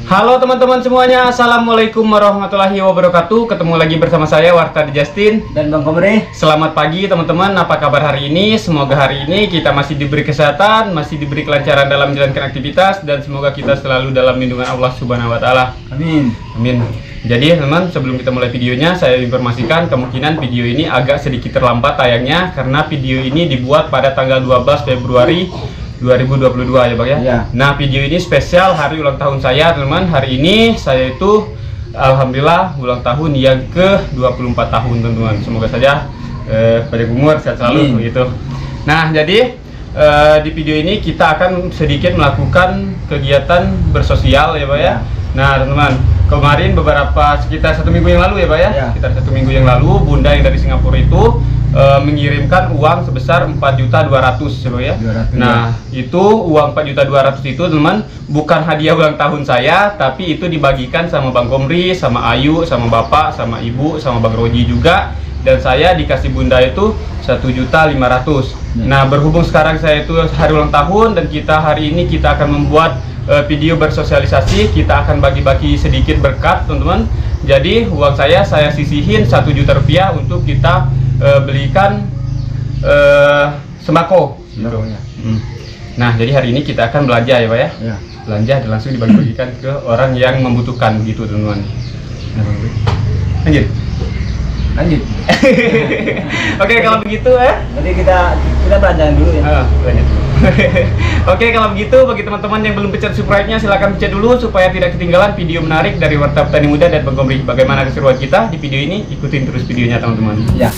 Halo teman-teman semuanya, Assalamualaikum warahmatullahi wabarakatuh. Ketemu lagi bersama saya Wartadi Justin dan Bang Komri. Selamat pagi teman-teman, apa kabar hari ini? Semoga hari ini kita masih diberi kesehatan, masih diberi kelancaran dalam menjalankan aktivitas, dan semoga kita selalu dalam lindungan Allah Subhanahu wa Ta'ala. Amin. Amin. Jadi teman-teman, sebelum kita mulai videonya, saya informasikan kemungkinan video ini agak sedikit terlambat tayangnya karena video ini dibuat pada tanggal 12 Februari 2022 ya Bang ya? Ya. Nah, video ini spesial hari ulang tahun saya teman-teman. Hari ini saya itu alhamdulillah ulang tahun yang ke 24 tahun teman-teman. Semoga saja panjang umur, sehat selalu begitu. Nah, jadi di video ini kita akan sedikit melakukan kegiatan bersosial ya Pak ya. Nah teman-teman, kemarin sekitar 1 minggu yang lalu ya Pak ya, sekitar 1 minggu yang lalu Bunda yang dari Singapura itu mengirimkan uang sebesar 4.200.000 ya Pak ya. Nah itu uang 4.200.000 itu teman, bukan hadiah ulang tahun saya, tapi itu dibagikan sama Bang Komri, sama Ayu, sama Bapak, sama Ibu, sama Bang Roji juga. Dan saya dikasih Bunda itu 1.500.000. Nah berhubung sekarang saya itu hari ulang tahun dan hari ini kita akan membuat video bersosialisasi, kita akan bagi-bagi sedikit berkat teman-teman. Jadi uang saya sisihin 1 juta rupiah untuk kita belikan sembako gitu. Nah jadi hari ini kita akan belanja ya Pak ya, belanja dan langsung dibagi-bagikan ke orang yang membutuhkan gitu teman-teman. Lanjut. Oke, kalau begitu Jadi kita belanjaan dulu ya. Belanja dulu. Oke, kalau begitu bagi teman-teman yang belum pencet subscribe-nya silahkan pencet dulu supaya tidak ketinggalan video menarik dari Warta Petani Muda dan Bang Komri. Bagaimana keseruan kita di video ini? Ikutin terus videonya teman-teman. Ya.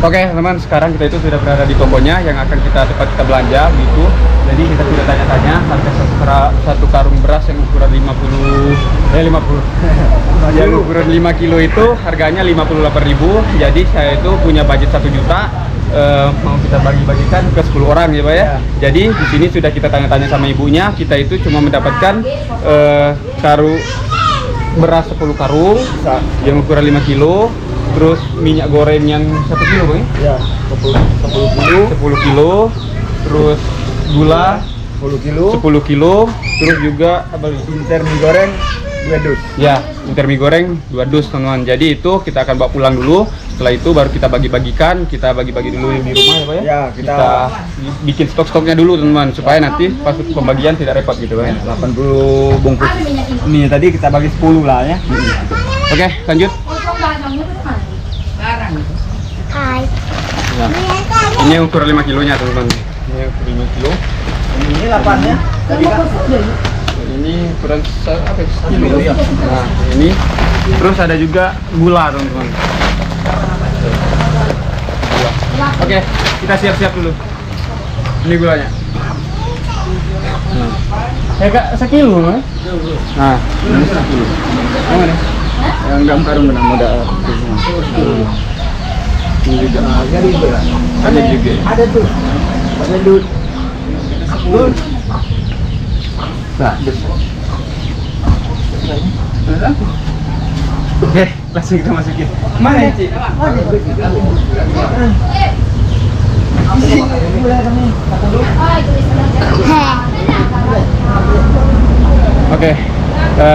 Oke teman-teman, sekarang kita itu sudah berada di tokonya yang akan kita belanja gitu. Jadi kita sudah tanya-tanya harga satu karung beras yang ukuran 50 yang ukuran 5 kilo itu harganya 58.000. Jadi saya itu punya budget 1 juta, mau kita bagi-bagikan ke 10 orang ya Pak ya. Jadi di sini sudah kita tanya-tanya sama ibunya, kita itu cuma mendapatkan beras 10 karung yang ukuran 5 kilo. Terus minyak goreng yang 1 kilo Bang ya? 10 kilo. Terus gula 10 kilo. Terus juga Inter mie goreng 2 dus. Ya, inter mie goreng 2 dus teman-teman. Jadi itu kita akan bawa pulang dulu. Setelah itu baru kita bagi-bagikan. Kita bagi-bagi dulu yang di rumah ya Pak ya? Ya, kita bikin stok-stoknya dulu teman-teman, supaya nanti pas pembagian tidak repot gitu Pak ya. 80 bungkus. Ini tadi kita bagi 10 lah ya. Oke, lanjut. Hai. Ya. Ini ukuran 5 kilonya teman-teman. Ini ukuran 5 kilo. Ini 8 ya. Tadi kan. Ini ukuran apa kilo ya? Nah, ini terus ada juga gula teman-teman. Oke, kita siap-siap dulu. Ini gulanya. Kak, sekilo Mas. Nah, ini 1 kilo. Yang mana? Yang enggak karung benar modal. Ini juga ada juga. Ada tuh. Ada dus. Nah, oke, langsung kita masukin. Mana Ci? Oke,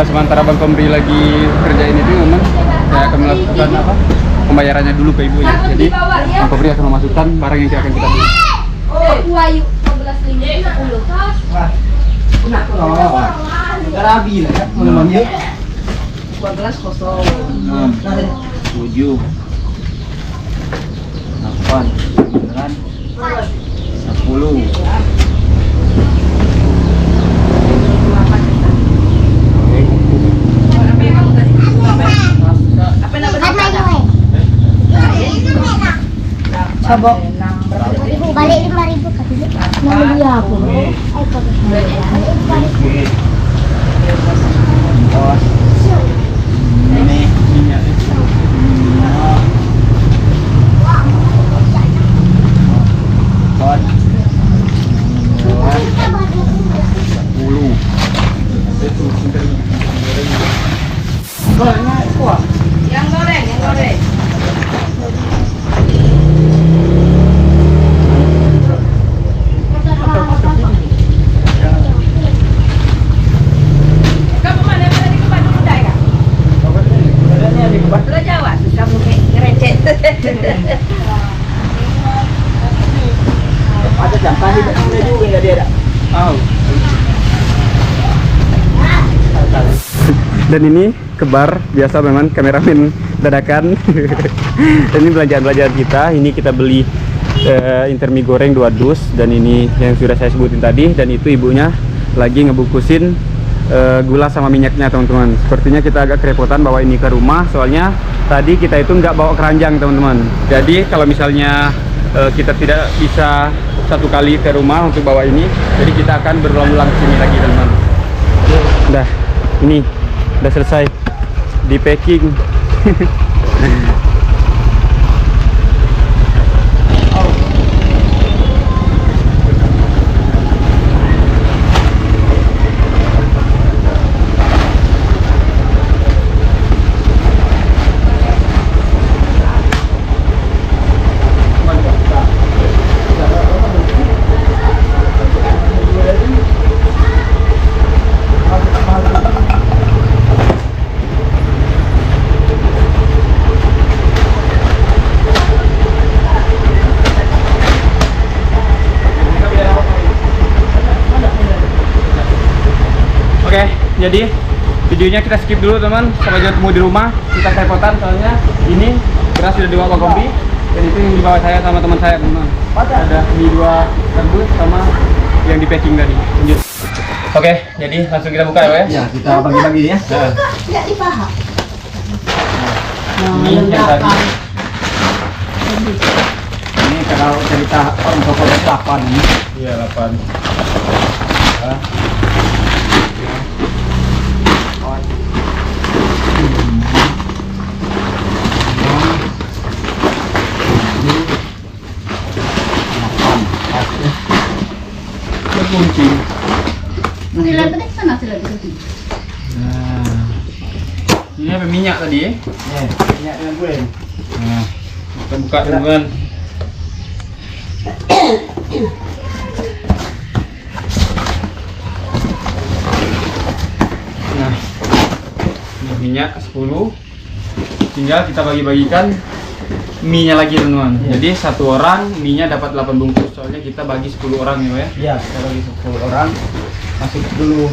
sementara Bang Komri lagi kerjain itu memang saya akan melakukan pembayarannya dulu ke ibunya. Jadi Bang Komri akan memasukkan barang yang akan kita beli. Wayu 14.010. Rabi lah ya. Namanya 14 kosong. 7 8 9 10. Coba balik 5.000 kali. Mau beli apa? Ini minyak. Yang goreng, yang goreng. Kamu mana tadi ke Bandung udah ya? Udah Jawa, kamu ngerecet. Ada jatah di juga nggak dia ada. Dan ini kebar biasa memang kameramen dadakan. Dan ini belanjaan kita. Ini kita beli intermi goreng 2 dus, dan ini yang sudah saya sebutin tadi, dan itu ibunya lagi ngebungkusin gula sama minyaknya teman-teman. Sepertinya kita agak kerepotan bawa ini ke rumah, soalnya tadi kita itu nggak bawa keranjang teman-teman. Jadi kalau misalnya kita tidak bisa satu kali ke rumah untuk bawa ini, jadi kita akan berulang-ulang sini lagi teman-teman. Udah, ini udah selesai di packing. Jadi videonya kita skip dulu teman, sampai jauh temu di rumah. Kita kerepotan soalnya ini beras sudah dibawa kombi, dan itu yang dibawa saya sama teman saya teman. Ada mie 2 rebus sama yang di packing tadi. Lanjut. Oke, jadi langsung kita buka ya. Ya, kita bagi-bagi ya. Tidak dipaham. Ini yang tadi. Ini kalau cerita orang pokok 8 ini. Iya 8. Kunci. Sila tadi sana sila tadi. Nah, ini apa minyak tadi ya? Minyak dengan goreng. Nah, kita buka teman. Nah, ini minyak 10. Tinggal kita bagi-bagikan mie-nya lagi teman-teman. Jadi satu orang mie-nya dapat 8 bungkus. Soalnya kita bagi 10 orang ya, Ya, kita bagi 10 orang. Masuk dulu.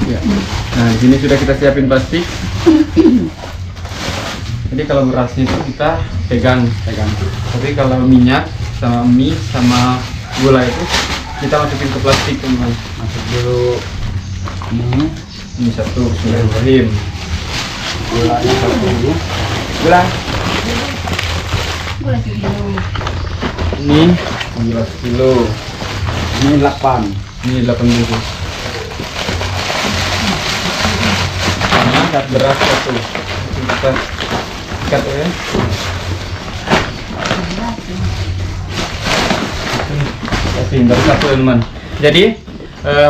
Ya. Nah, di sini sudah kita siapin plastik. Jadi kalau berasnya itu kita pegang. Tapi kalau minyak sama mie sama gula itu kita masukin ke plastik teman-teman. Masuk dulu. Ini satu, bismillahirrahmanirrahim. Gulanya 1. Gula. Boleh sih dulu. Ini gula 10. Ini 8. Ini 8 bungkus. Sama beras 1. Kita ikat ya. Baru 1 teman. Jadi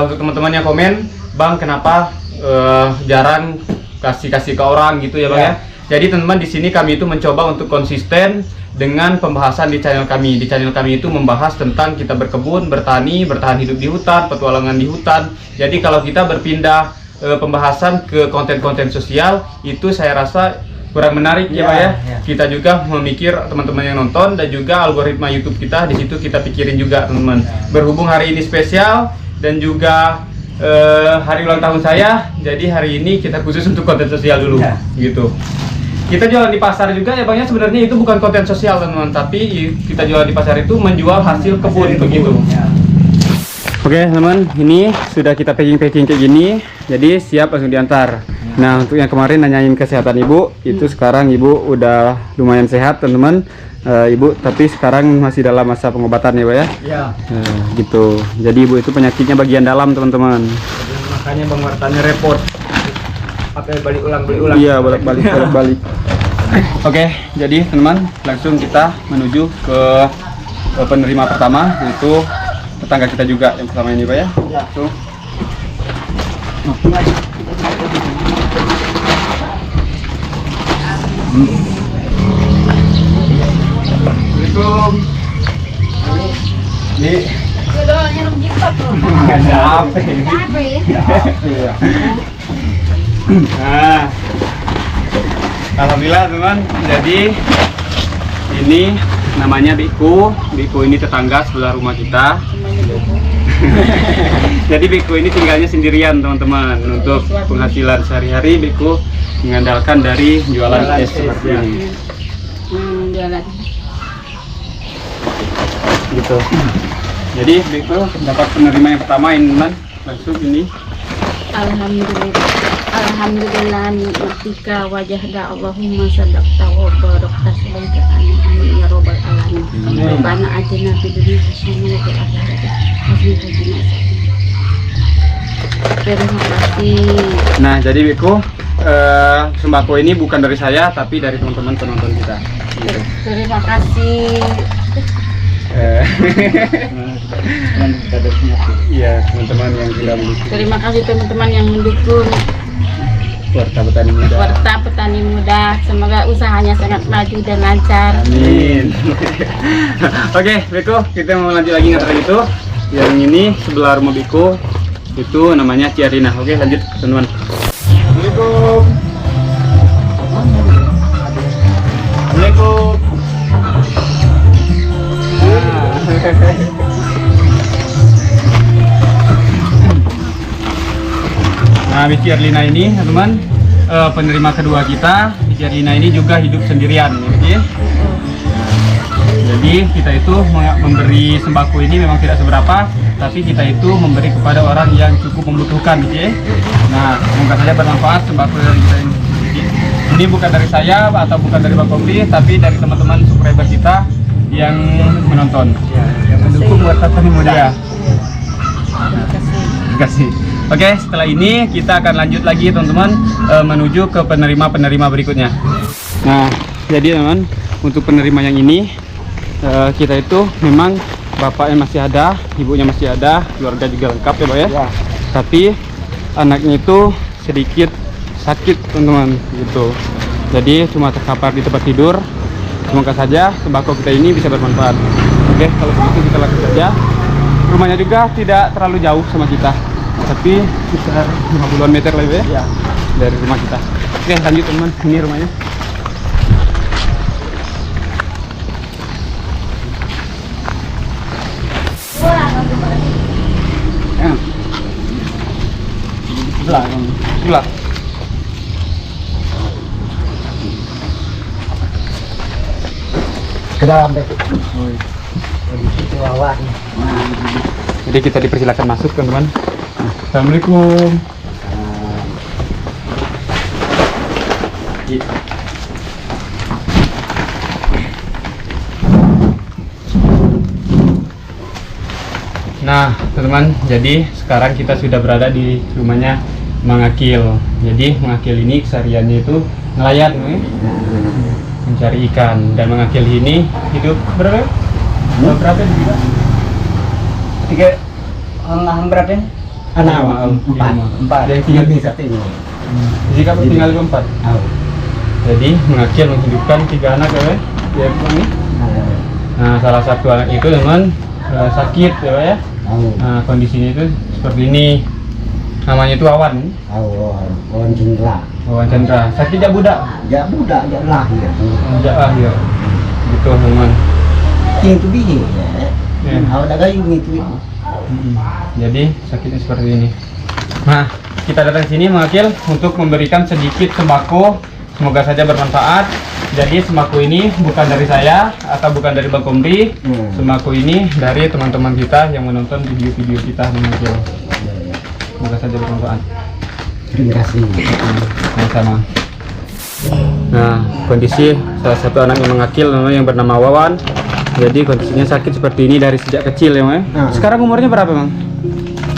untuk teman-teman yang komen, Bang kenapa jarang kasih ke orang gitu ya Bang ya. Jadi teman-teman di sini kami itu mencoba untuk konsisten dengan pembahasan di channel kami. Di channel kami itu membahas tentang kita berkebun, bertani, bertahan hidup di hutan, petualangan di hutan. Jadi kalau kita berpindah pembahasan ke konten-konten sosial itu saya rasa kurang menarik ya Pak ya. Kita juga memikir teman-teman yang nonton dan juga algoritma YouTube kita di situ kita pikirin juga teman-teman. Berhubung hari ini spesial dan juga hari ulang tahun saya, jadi hari ini kita khusus untuk konten sosial dulu gitu. Kita jualan di pasar juga ya Bang ya, sebenarnya itu bukan konten sosial teman-teman, tapi kita jualan di pasar itu menjual hasil kebun begitu. Oke teman, ini sudah kita packing kayak gini, jadi siap langsung diantar. Nah untuk yang kemarin nanyain kesehatan ibu, itu sekarang ibu udah lumayan sehat teman-teman. Ibu tapi sekarang masih dalam masa pengobatan ya Pak ya? Ya. Gitu, jadi ibu itu penyakitnya bagian dalam teman-teman. Makanya penguatannya repot. Pakai balik ulang. Iya, balik. Oke, jadi teman, langsung kita menuju ke penerima pertama, yaitu tetangga kita juga yang pertama ini Pak ya. Ya. Assalamualaikum. Ini Kedoanya rumjikot tuh. ada apa ini? Apa ya? Nah, alhamdulillah teman. Jadi ini namanya Biku. Biku ini tetangga sebelah rumah kita. Jadi Biku ini tinggalnya sendirian teman-teman. Untuk penghasilan sehari-hari Biku mengandalkan dari jualan es seperti ini. Jualan. Gitu. Jadi Biku dapat penerima yang pertama ini teman. Langsung ini. Alhamdulillah nikmatika wajahda Allahumma sadaqta wa barakta sulaika amin ya robbal alamin. Rabbana atina fid dunya hasanah wa fil akhirati hasanah. Terima kasih. Nah, jadi Biku sembako ini bukan dari saya tapi dari teman-teman penonton kita. Gitu. Terima kasih. Iya, teman-teman yang sudah mendukung Terima kasih teman-teman yang mendukung Warta Petani Muda. Warta Petani Muda. Semoga usahanya sangat maju dan lancar. Amin. Oke, Biku, kita mau lanjut lagi ngantar itu. Yang ini sebelah rumah Biku itu namanya Ciarina. Oke, lanjut teman-teman. Assalamualaikum. Assalamualaikum. Nah, Bici Erlina ini, teman-teman, penerima kedua kita. Bici Erlina ini juga hidup sendirian, ya. Jadi kita itu memberi sembako ini memang tidak seberapa, tapi kita itu memberi kepada orang yang cukup membutuhkan, ya. Nah, semoga saja bermanfaat sembako dari kita ini. Ini bukan dari saya atau bukan dari Bang Komri, tapi dari teman-teman subscriber kita yang menonton, yang mendukung Warta Petani Muda. Ya. Terima kasih. Oke, setelah ini kita akan lanjut lagi teman-teman menuju ke penerima-penerima berikutnya. Nah, jadi teman, untuk penerima yang ini kita itu memang bapaknya masih ada, ibunya masih ada, keluarga juga lengkap ya, Pak ya. Ya. Tapi anaknya itu sedikit sakit teman-teman gitu. Jadi cuma terkapar di tempat tidur. Semoga saja sembako kita ini bisa bermanfaat. Oke, kalau begitu kita lakukan saja. Rumahnya juga tidak terlalu jauh sama kita, tapi sekitar 50-an meter lah ya, dari rumah kita. Oke, lanjut teman, ini rumahnya. Sebelah. Ke dalam deh. Jadi kita dipersilakan masuk teman-teman. Assalamualaikum. Nah teman-teman, jadi sekarang kita sudah berada di rumahnya Mang Akil. Jadi Mang Akil ini kesehariannya itu nelayan, mencari ikan. Dan Mang Akil ini hidup berapa juga? Tiga berapa? Empat. Yang tinggal bisa. Jika tinggal empat. Jadi Mang Akil menghidupkan 3 anak ya, ini. Nah, salah satu anak itu teman sakit ya. Nah, kondisinya itu seperti ini. Namanya itu Wawan. Wawan Chandra. Wawan Chandra. Sakit jak budak? Jak budak, jak lahir. Jak lahir. Gitu teman. Itu biji. Ya. Awak dah gayu gitu. Jadi sakitnya seperti ini. Nah, kita datang sini Mang Akil untuk memberikan sedikit sembako. Semoga saja bermanfaat. Jadi sembako ini bukan dari saya atau bukan dari Bang Komri. Sembako ini dari teman-teman kita yang menonton video-video kita Mang Akil. Semoga saja bermanfaat. Terima kasih. Sama-sama. Nah, kondisi salah satu anak Mang Akil yang bernama Wawan. Jadi kondisinya sakit seperti ini dari sejak kecil ya, Mang. Sekarang umurnya berapa, Mang?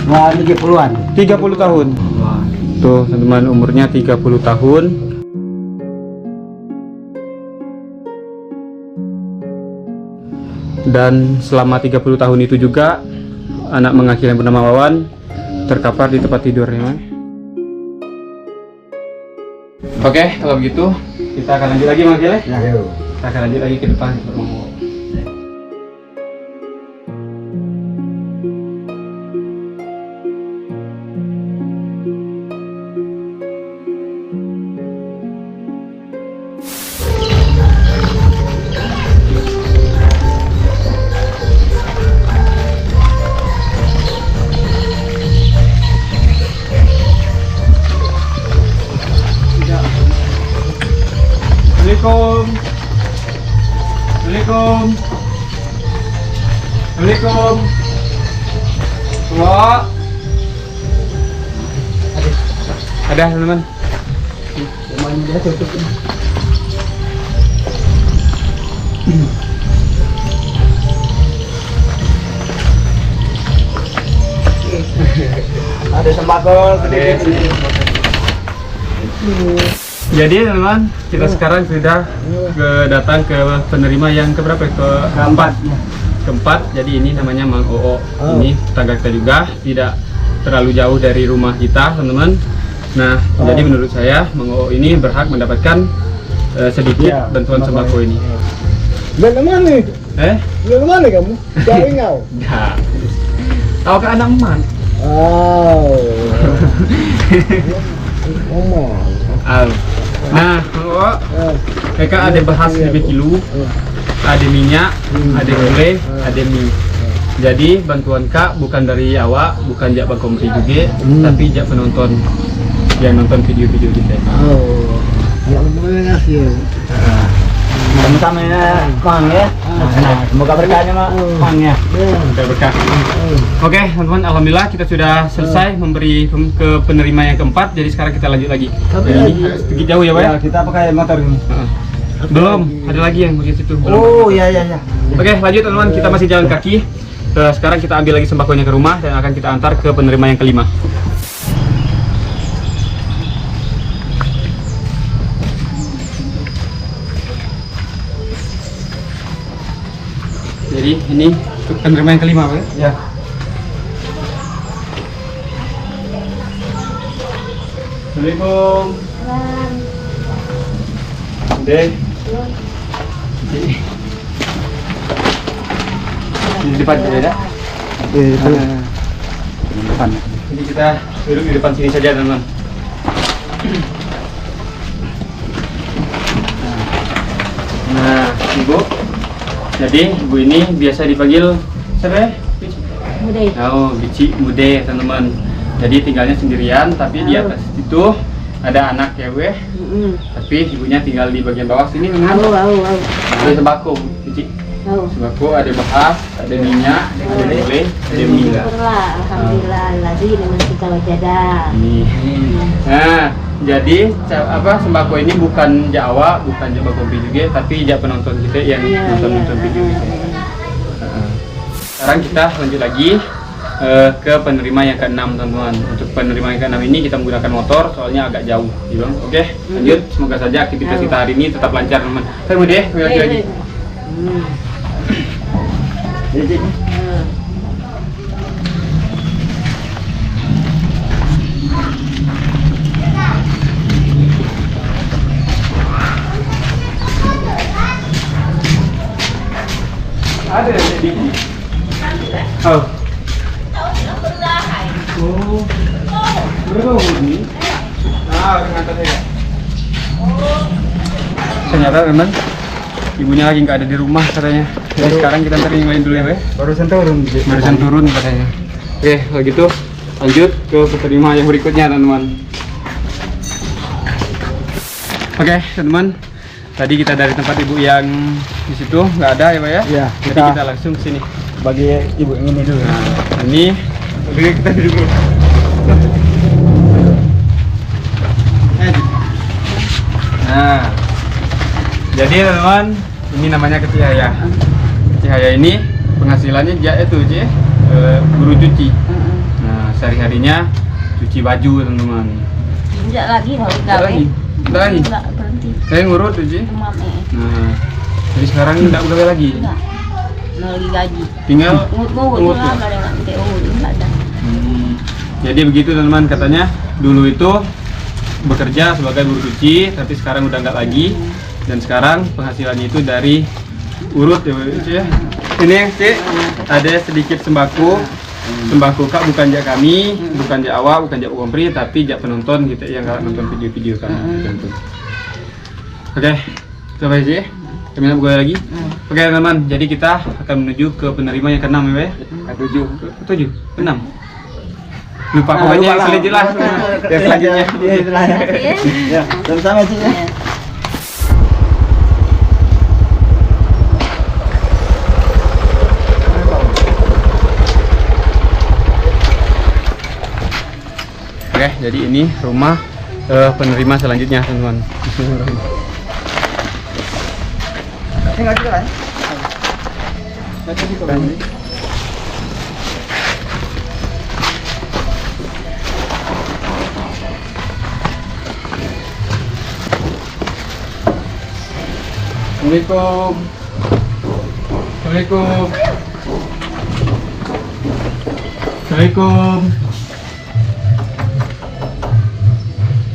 Wah, 30-an. 30 tahun. Tuh, teman-teman, umurnya 30 tahun. Dan selama 30 tahun itu juga anak Mang Akil yang bernama Wawan terkapar di tempat tidurnya. Oke, kalau begitu kita akan lanjut lagi Mang Gile. Ya. Kita akan lanjut lagi ke depan. Assalamualaikum. Assalamualaikum. Wah. Ada teman-teman. Rumahnya dia tutup. Ada sembako sedikit. Jadi teman-teman, kita sekarang sudah datang ke penerima yang keberapa? Keempat. Jadi ini namanya Mang Oo. Ini tetangga kita juga, tidak terlalu jauh dari rumah kita, teman-teman. Nah, jadi menurut saya Mang Oo ini berhak mendapatkan sedikit bantuan sembako ini. Dari mana nih? Dari mana kamu? Dari ngau? Enggak. Tahu ke anak emak? Nah, Mang Oo, mereka ada beras 5 kilo, ada minyak, ada gulai, ada mie. Jadi bantuan Kak bukan dari awak, bukan jak Bang Kompri juga, tapi jak penonton yang nonton video-video kita. Ya terima kasih. Sama-sama ya, Mang ya. Nah, semoga berkahnya Mang ya. Semoga berkah. Oke, teman-teman, alhamdulillah kita sudah selesai memberi ke penerima yang keempat. Jadi sekarang kita lanjut lagi. Ini sedikit jauh ya, Pak? Ya, kita pakai motor ini. Belum, ada lagi yang bagian situ. Oh, iya. Oke, lanjut teman-teman, kita masih jalan kaki. Sekarang kita ambil lagi sembakonya ke rumah dan akan kita antar ke penerima yang kelima. Jadi ini untuk penerima yang kelima, Pak? Ya. Assalamualaikum. Dek. Di depan ya? Di depan. Jadi kita duduk di depan sini saja, teman-teman. Nah, Ibu. Jadi Ibu ini biasa dipanggil siapa? Mudah. Oh, Bici Mude, teman-teman. Jadi tinggalnya sendirian, tapi di atas itu ada anak ya, weh. Tapi ibunya tinggal di bagian bawah sini, teman. Ada sembako, Bici. Sembako, ada beras, ada minyak, ada gulai, ada mie. Syukurlah, alhamdulillah, lagi dengan kita wajadah. Nah, jadi sembako ini bukan Jawa, bukan Jawa Kopi juga, tapi Jawa penonton kita yang nonton video kita. Sekarang kita lanjut lagi ke penerima yang ke-6, teman-teman. Untuk penerima yang ke-6 ini kita menggunakan motor, soalnya agak jauh, gitu. Oke, lanjut. Semoga saja aktivitas kita hari ini tetap lancar, teman. Saya mau deh, lagi. Ada di oh. Berapa ini? Ternyata teman, ibunya lagi nggak ada di rumah katanya. Jadi sekarang kita ntar yang lain dulu ya, Be. Barusan turun katanya. Oke, kalau gitu lanjut ke penerima yang berikutnya, teman-teman. Oke, teman-teman. Tadi kita dari tempat ibu yang di situ nggak ada ya, Pak ya? Iya. Jadi kita langsung ke sini. Bagi ibu yang ini dulu. Nah, ini kita duduk dulu. Nah, jadi teman-teman, ini namanya Kecihaya. Kecihaya ini penghasilannya dia itu guru cuci. Nah, sehari-harinya cuci baju, teman-teman. Tidak lagi kalau gawe. Tidak lagi. Berhenti. Saya ngurut cuci. Nah, jadi sekarang tidak gawe lagi. Lagi gaji. Tinggal ngut-ngut lah, kalau nggak TO, nggak ada. Jadi begitu, teman-teman, katanya dulu itu bekerja sebagai buruh cuci, tapi sekarang udah nggak lagi. Dan sekarang penghasilannya itu dari urut ya. Ini Cik, ada sedikit sembako. Sembako Kak bukan jak kami, bukan jak awak, bukan jak kompri, tapi jak penonton gitu yang kalau nonton video-video Kak. Oke, sampai sih. Kami nak buka lagi. Oke teman-teman, jadi kita akan menuju ke penerima yang ke-6 ya, ke-7, ke-6. Lupa pokoknya yang selanjutnya lah. Yang selanjutnya. Ya, sama-sama sih. Oke, jadi ini rumah penerima selanjutnya teman-teman. Enggak juga kan? Assalamualaikum. Assalamualaikum. Assalamualaikum.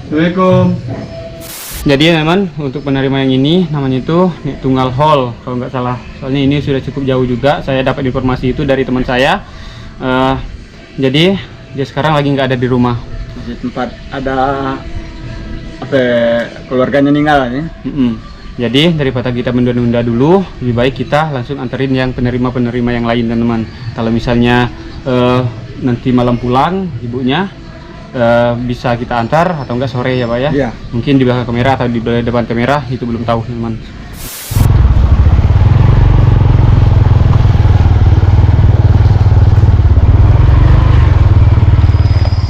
Assalamualaikum. Jadi teman, untuk penerima yang ini namanya itu Tunggal Hall kalau nggak salah. Soalnya ini sudah cukup jauh juga. Saya dapat informasi itu dari teman saya. Jadi dia sekarang lagi nggak ada di rumah. Di tempat ada apa keluarganya meninggal ya. Jadi daripada kita menunda-nunda dulu, lebih baik kita langsung anterin yang penerima-penerima yang lain teman-teman. Kalau misalnya nanti malam pulang ibunya, bisa kita antar atau enggak sore ya Pak ya? Iya. Mungkin di belakang kamera atau di depan kamera, itu belum tahu teman.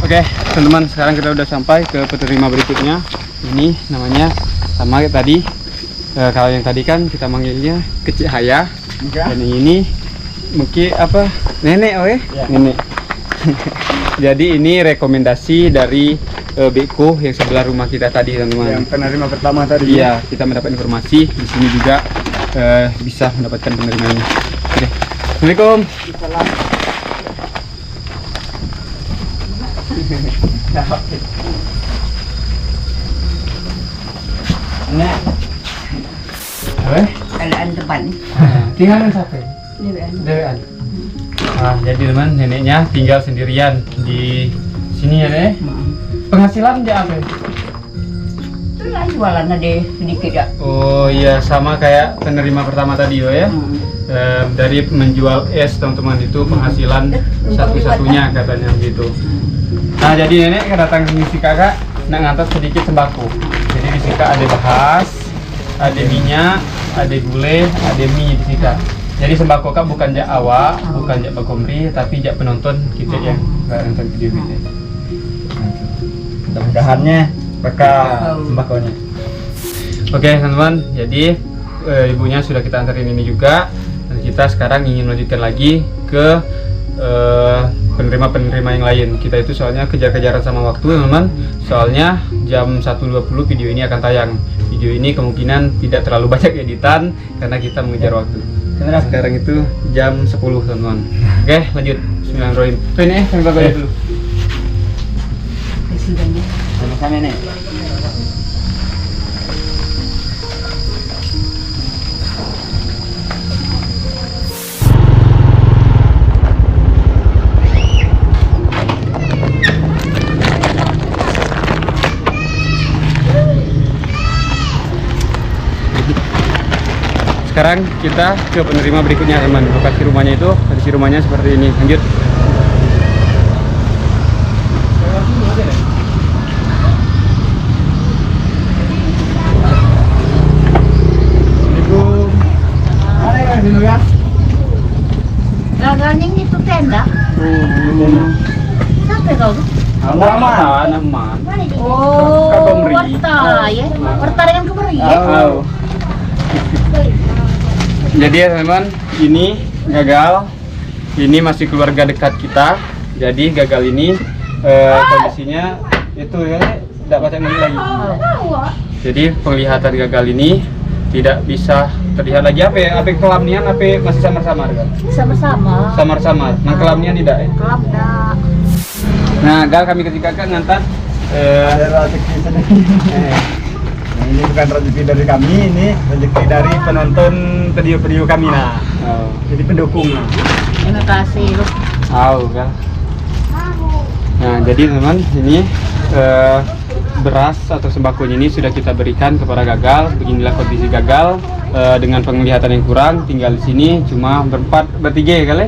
Oke teman-teman, sekarang kita udah sampai ke penerima berikutnya. Ini namanya sama kayak tadi. Kalau yang tadi kan kita manggilnya Kecik Haya, dan yang ini mungkin apa nenek Ya. nenek. Jadi ini rekomendasi dari Beko yang sebelah rumah kita tadi teman-teman. Yang penerima pertama tadi. Iya, kita mendapat informasi di sini juga bisa mendapatkan penerima ini. Oke. Assalamualaikum. Nek. Keadaan depan. Tinggalan siapa? Dewan. Jadi teman, neneknya tinggal sendirian di sini ya Nek. Penghasilan dia apa? Itulah jualan ada sedikit ya. Oh iya, sama kayak penerima pertama tadi ya. Dari menjual es teman-teman itu penghasilan satu-satunya katanya gitu. Nah jadi nenek datang ke si kakak nak ngantar sedikit sembako. Jadi di sini ada bahas, ada minyak, ada gulai, ada mie di sini. Jadi sembako kak bukan jak awak, bukan jak bakomri, tapi jak penonton kita yang nggak nonton video kita. Mudah-mudahannya berkah sembakonya. Oke teman-teman, jadi ibunya sudah kita antarin ini juga. Dan kita sekarang ingin melanjutkan lagi ke penerima-penerima yang lain. Kita itu soalnya kejar-kejaran sama waktu teman-teman. Soalnya jam 1.20 video ini akan tayang. Video ini kemungkinan tidak terlalu banyak editan karena kita mengejar waktu. Karena sekarang itu jam 10 teman-teman. Oke lanjut. Bismillahirrahmanirrahim. Tuh ini kami bagai dulu. Sama-sama nih. Sekarang kita ke penerima berikutnya teman. Lokasi rumahnya itu, lokasi rumahnya seperti ini. Lanjut. Assalamualaikum. Ada yang sini ya? Gagalnya itu tenda. Sampai kau tuh. Aman. Oh, Kabomri. warta ya. Warta dengan kemari ya. Oh. Jadi ya teman-teman, ini gagal. Ini masih keluarga dekat kita. Jadi gagal ini kondisinya itu ya tidak baca lagi. Jadi penglihatan gagal ini tidak bisa terlihat lagi apa ya? Apa kelamnian apa masih samar-samar kan? Sama-sama. Samar-samar. Nah kelamnian tidak ya? Kelam dah. Nah gal kami ketika ngantar Ada rezeki sedikit. Nah, ini bukan rezeki dari kami, ini rezeki dari penonton video-video kami nah. Oh. Jadi pendukung. Terima kasih lu. Tahu kan. Nah, jadi teman, ini beras atau sembakonya ini sudah kita berikan kepada Gagal. Beginilah kondisi Gagal dengan penglihatan yang kurang, tinggal di sini cuma bertiga kali.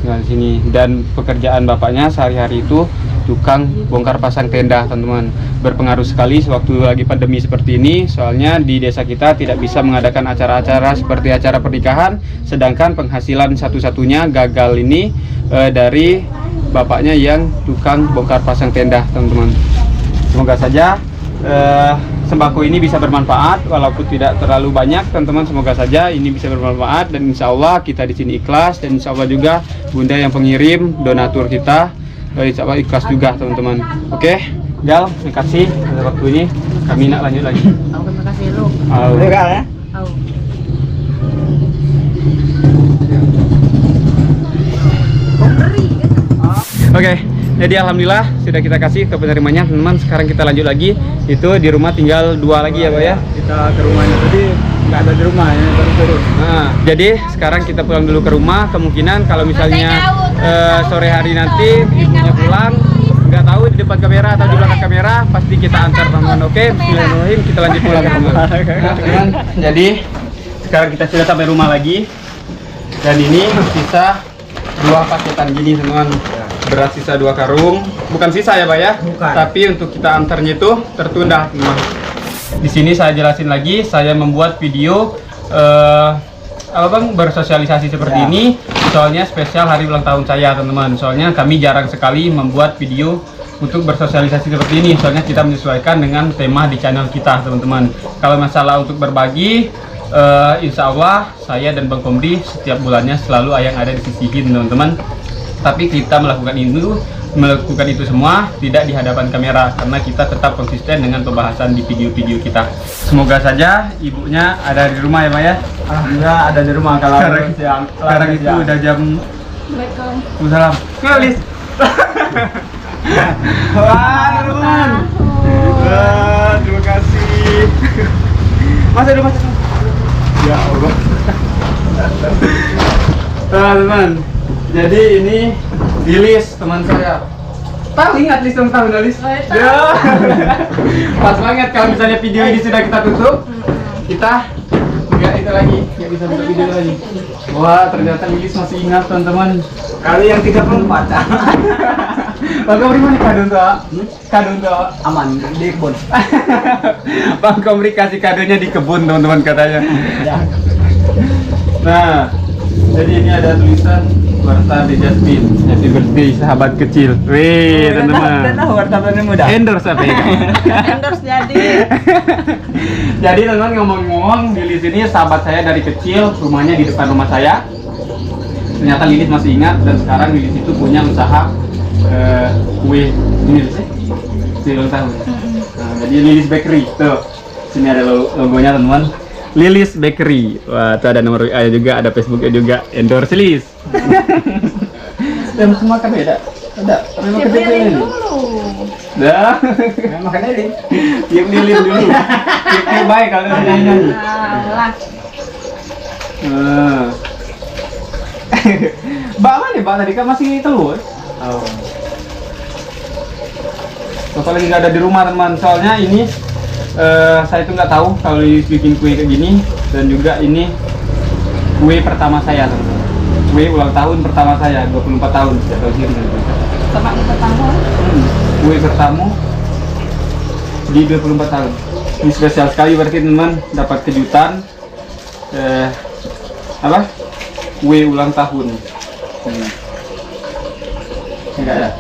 Tinggal di sini, dan pekerjaan bapaknya sehari-hari itu tukang bongkar pasang tenda, teman-teman. Berpengaruh sekali sewaktu lagi pandemi seperti ini, soalnya di desa kita tidak bisa mengadakan acara-acara seperti acara pernikahan, sedangkan penghasilan satu-satunya Gagal ini dari bapaknya yang tukang bongkar pasang tenda, teman-teman. Semoga saja sembako ini bisa bermanfaat, walaupun tidak terlalu banyak, teman-teman. Semoga saja ini bisa bermanfaat, dan insya Allah kita di sini ikhlas, dan insya Allah juga Bunda yang pengirim donatur kita insya Allah ikhlas juga, teman-teman. Oke, Gal, terima kasih atas waktu ini. Kami nak lanjut lagi. Terima kasih lu. Legal ya? Oke, jadi alhamdulillah sudah kita kasih ke penerimanya, teman-teman. Sekarang kita lanjut lagi. Itu di rumah tinggal 2 lagi ya, Pak ya. Kita ke rumahnya tadi nggak ada di rumah, ya baru turun. Nah, jadi sekarang kita pulang dulu ke rumah. Kemungkinan kalau misalnya sore hari nanti ibunya pulang, nggak tahu di depan kamera atau di belakang kamera, pasti kita antar, teman-teman. Oke, bismillahirrahmanirrahim, kita lanjut pulang, teman-teman. Teman, jadi sekarang kita sudah sampai rumah lagi, dan ini sisa 2 paketan gini, teman-teman. Beras sisa 2 karung, bukan sisa ya, Pak ya? Bukan. Tapi untuk kita antarnya itu tertunda, teman. Di sini saya jelasin lagi, saya membuat video apa bang, bersosialisasi seperti ini, soalnya spesial hari ulang tahun saya, teman-teman. Soalnya kami jarang sekali membuat video untuk bersosialisasi seperti ini, soalnya kita menyesuaikan dengan tema di channel kita, teman-teman. Kalau masalah untuk berbagi, insya Allah saya dan Bang Komri setiap bulannya selalu yang ada disisihin, teman-teman. Tapi kita melakukan itu semua tidak di hadapan kamera, karena kita tetap konsisten dengan pembahasan di video-video kita. Semoga saja ibunya ada di rumah ya, Pak ya. Alhamdulillah ada di rumah. Kalau Sekarang itu udah jam. Waalaikumsalam. Ngalis. Wah, teman. Wah, terima kasih. Masuk dulu, masuk. Ya Allah. Teman-teman, jadi ini Lilis teman saya. Tahu, ingat Lis, tahu Lilis? Ya. Pas banget kalau misalnya video ini sudah kita tutup, kita nggak itu lagi, nggak bisa buka video lagi. Wah, ternyata Lilis masih ingat, teman-teman. Kali yang 34. Bang Komri mana kado tuh? Kado tuh Aman di kebun. Bang Komri kasih kadonya di kebun, teman-teman, katanya. Ya. Nah, jadi ini ada tulisan Birthday Jasmine, happy birthday sahabat kecil. Wih, teman-teman. wartawan muda. Endorse apa ya? Endorse jadi. Jadi teman-teman, ngomong-ngomong, Lilis ini sahabat saya dari kecil, rumahnya di depan rumah saya. Ternyata Lilis masih ingat, dan sekarang Lilis itu punya usaha kue ini sih, kue ulang tahun. Nah, jadi Lilis Bakery, tuh. Sini ada logonya, teman-teman. Lilis Bakery. Wah, itu ada nomor WA juga, ada Facebooknya juga. Endorse Lilis. Dan semua kan beda. Ada. Memang kecil ini. Dah. Makan ini. Tiap Lilis dulu. Tiap baik kalau nyanyi. Alah. Mbak mana nih, Mbak? Tadi kan masih telur. Oh. Bapak lagi nggak ada di rumah, teman. Soalnya ini saya tuh nggak tahu kalau bikin kue kayak gini, dan juga ini kue pertama saya, teman. Kue ulang tahun pertama saya, 24 tahun. Tidak tahu sih. Sama pertama. Kue pertama di 24 tahun. Ini spesial sekali berarti, teman. Dapat kejutan apa? Kue ulang tahun. Enggak ada.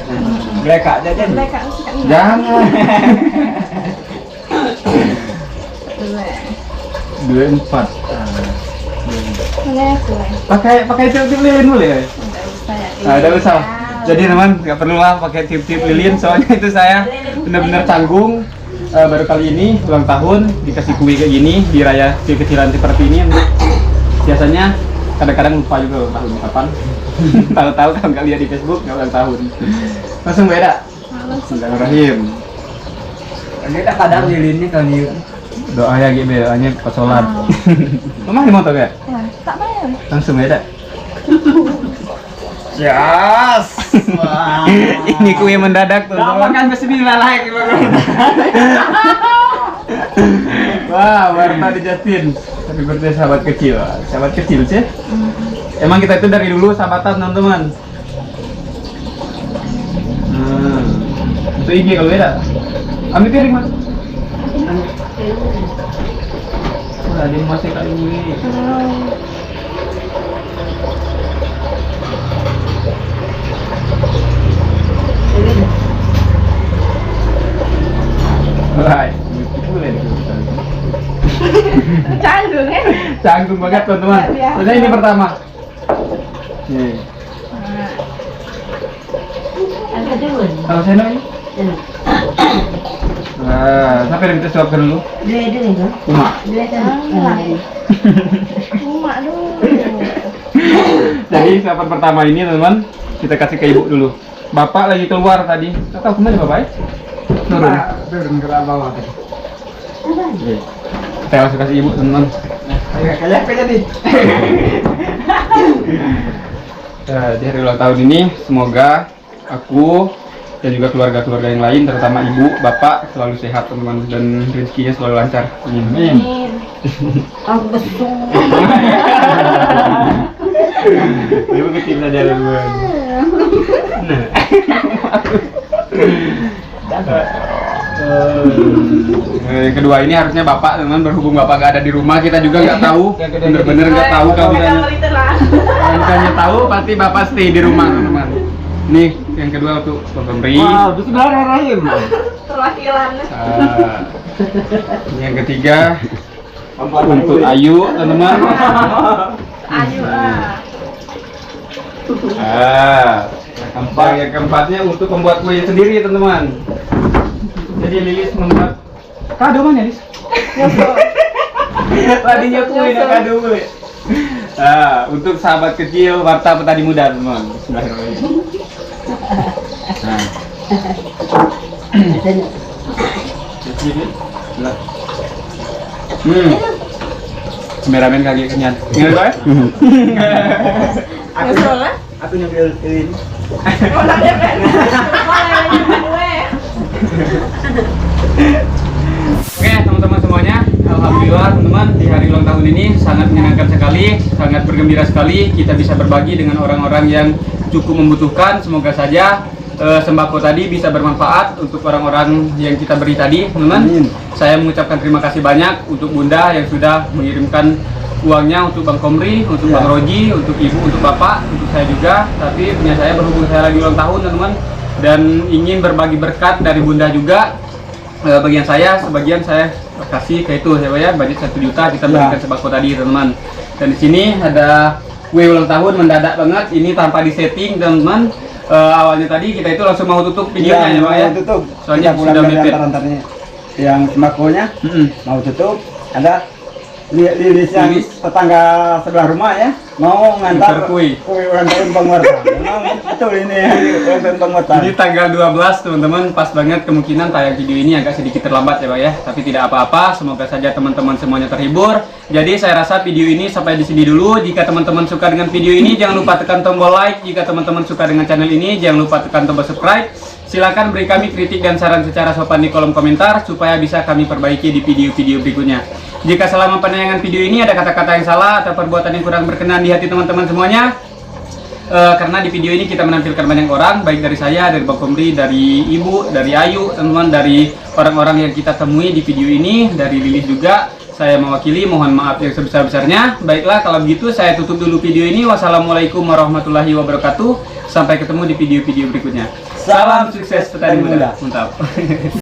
Mereka aja Mereka Jangan. 24. Pakai tip-tip lilin boleh ya? Ada usah. Jadi teman, nggak perlu lah pakai tip-tip lilin, soalnya itu saya benar-benar canggung. Baru kali ini ulang tahun dikasih kue kayak gini di raya kecil-kecilan seperti ini. Biasanya kadang-kadang lupa juga ulang tahun kapan. Tahu-tahu kalau nggak lihat di Facebook nggak ulang tahun. Langsung beda. Bismillahirrahmanirrahim. Ini tak kadang lilinnya kan yuk. Doa ya gitu, doanya pas sholat. Mama di motor ya? Tak bayar. Langsung ya dak. Yes. Wah. Ini kue mendadak tuh. Tak makan bismillah lagi bang. Wah, warna di Justin. Tapi berarti sahabat kecil sih. Emang kita itu dari dulu sahabatan teman-teman. Itu IG kalau beda. Ambil piring mas. Wah, dia masih kali ini. Right. Canggung ya. Canggung banget teman-teman. Soalnya ini pertama. Nih. Ada dua. Kalau saya ini. Nah, sampai kita suapkan dulu. Dua dulu. Cuma. Dua dulu. Cuma dulu. Jadi suapan pertama ini teman-teman kita kasih ke ibu dulu. Bapak lagi keluar tadi. Nggak tahu kemana bapak? Turun. Turun ke bawah. Oke. Kita langsung kasih ibu teman-teman. Kayak jadi. Nah, di hari ulang tahun ini semoga aku dan juga keluarga-keluarga yang lain terutama ibu, bapak selalu sehat teman-teman dan rezekinya selalu lancar. Amin. Aku besok. Ibu kecil saja teman. Yang kedua ini harusnya bapak teman, berhubung bapak nggak ada di rumah kita juga nggak tahu, bener-bener nggak tahu kalau misalnya tahu pasti bapak stay di rumah teman-teman. Nih yang kedua untuk pemberi. Wah, bismillahirrahmanirrahim. Perwakilan. Yang ketiga untuk Ayu teman-teman. Ayu Yang keempatnya untuk membuat kue sendiri teman-teman. Jadi Lilis membuat kado mana Lilis? Tadinya kue nak kado kue. Untuk sahabat kecil Warta Petani Muda teman. Bismillahirrahmanirrahim. Kameramen kaki kenyang. Ingat ya? Aku nyambil ini. Oke teman-teman semuanya, alhamdulillah teman-teman di hari ulang tahun ini sangat menyenangkan sekali, sangat bergembira sekali kita bisa berbagi dengan orang-orang yang cukup membutuhkan. Semoga saja sembako tadi bisa bermanfaat untuk orang-orang yang kita beri tadi teman-teman. Saya mengucapkan terima kasih banyak untuk Bunda yang sudah mengirimkan uangnya untuk Bang Komri, untuk Bang Roji, untuk Ibu, untuk Bapak, untuk saya juga. Tapi punya saya berhubung saya lagi ulang tahun teman-teman dan ingin berbagi berkat dari Bunda juga. Bagian saya, sebagian saya kasih ke itu ya, budget 1 juta kita berikan sembako tadi teman-teman. Dan di sini ada kue ulang tahun mendadak banget, ini tanpa disetting teman-teman. Awalnya tadi kita itu langsung mau tutup videonya ya Pak ya. Tutup. Soalnya sudah mepet. Yang sembakonya mau tutup, ada Lilis yang tetangga sebelah rumah ya, mau ngantar kue ulang tahun Bang Warta. Memang betul ini ulang tahun Bang Warta. Jadi tanggal 12 teman-teman, pas banget, kemungkinan tayang video ini agak sedikit terlambat ya Pak ya, tapi tidak apa-apa, semoga saja teman-teman semuanya terhibur. Jadi saya rasa video ini sampai di sini dulu. Jika teman-teman suka dengan video ini, jangan lupa tekan tombol like. Jika teman-teman suka dengan channel ini, jangan lupa tekan tombol subscribe. Silakan beri kami kritik dan saran secara sopan di kolom komentar supaya bisa kami perbaiki di video-video berikutnya. Jika selama penayangan video ini ada kata-kata yang salah atau perbuatan yang kurang berkenan di hati teman-teman semuanya, karena di video ini kita menampilkan banyak orang, baik dari saya, dari Bang Komri, dari Ibu, dari Ayu, teman-teman, dari orang-orang yang kita temui di video ini, dari Lilis juga. Saya mewakili, mohon maaf yang sebesar-besarnya. Baiklah, kalau begitu saya tutup dulu video ini. Wassalamualaikum warahmatullahi wabarakatuh. Sampai ketemu di video-video berikutnya. Salam sukses petani muda. Mantap.